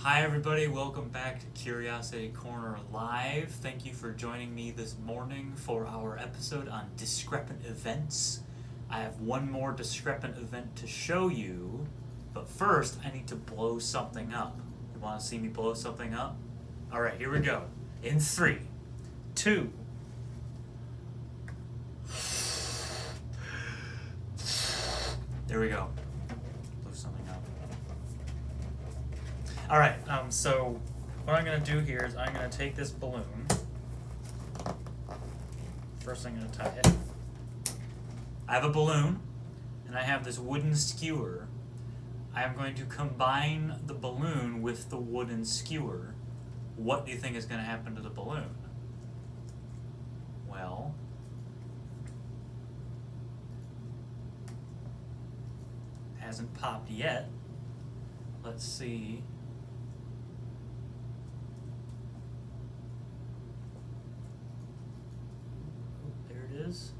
Hi everybody, welcome back to Curiosity Corner Live. Thank you for joining me this morning for our episode on discrepant events. I have one more discrepant event to show you, but first I need to blow something up. You want to see me blow something up? Alright, here we go. In 3, 2, there we go. Blow something up. Alright, so what I'm going to do here is I'm going to take this balloon. First I'm going to tie it. I have a balloon, and I have this wooden skewer. I am going to combine the balloon with the wooden skewer. What do you think is going to happen to the balloon? Well, it hasn't popped yet. Let's see. There it is.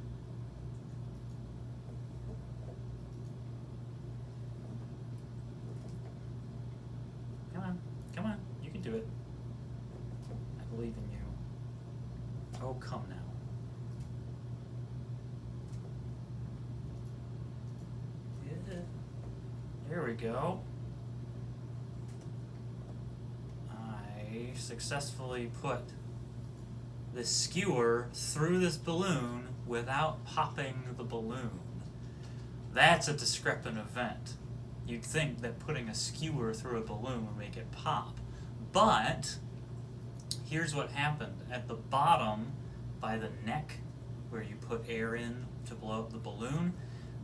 Come on, you can do it. I believe in you. Oh, come now. Yeah. There we go. I successfully put the skewer through this balloon without popping the balloon. That's a discrepant event. You'd think that putting a skewer through a balloon would make it pop. But here's what happened. At the bottom, by the neck, where you put air in to blow up the balloon,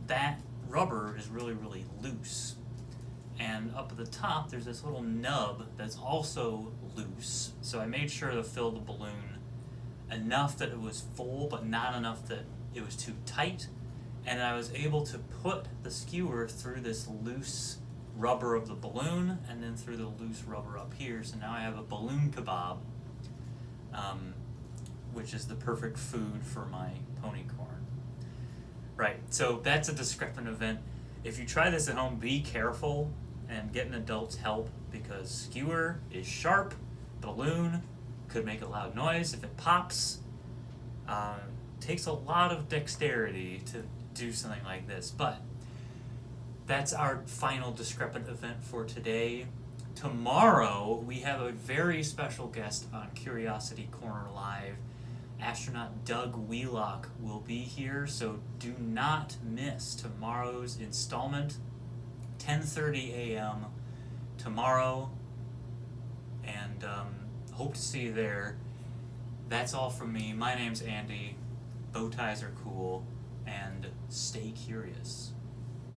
that rubber is really, really loose. And up at the top, there's this little nub that's also loose. So I made sure to fill the balloon enough that it was full, but not enough that it was too tight. And I was able to put the skewer through this loose rubber of the balloon and then through the loose rubber up here. So now I have a balloon kebab, which is the perfect food for my pony corn. Right, so that's a discrepant event. If you try this at home, be careful and get an adult's help, because skewer is sharp, balloon could make a loud noise if it pops. Takes a lot of dexterity to do something like this, but that's our final discrepant event for today. Tomorrow we have a very special guest on Curiosity Corner Live. Astronaut Doug Wheelock will be here, so do not miss tomorrow's installment, 10:30 a.m. tomorrow, and hope to see you there. That's all from me. My name's Andy. Bow ties are cool, and stay curious.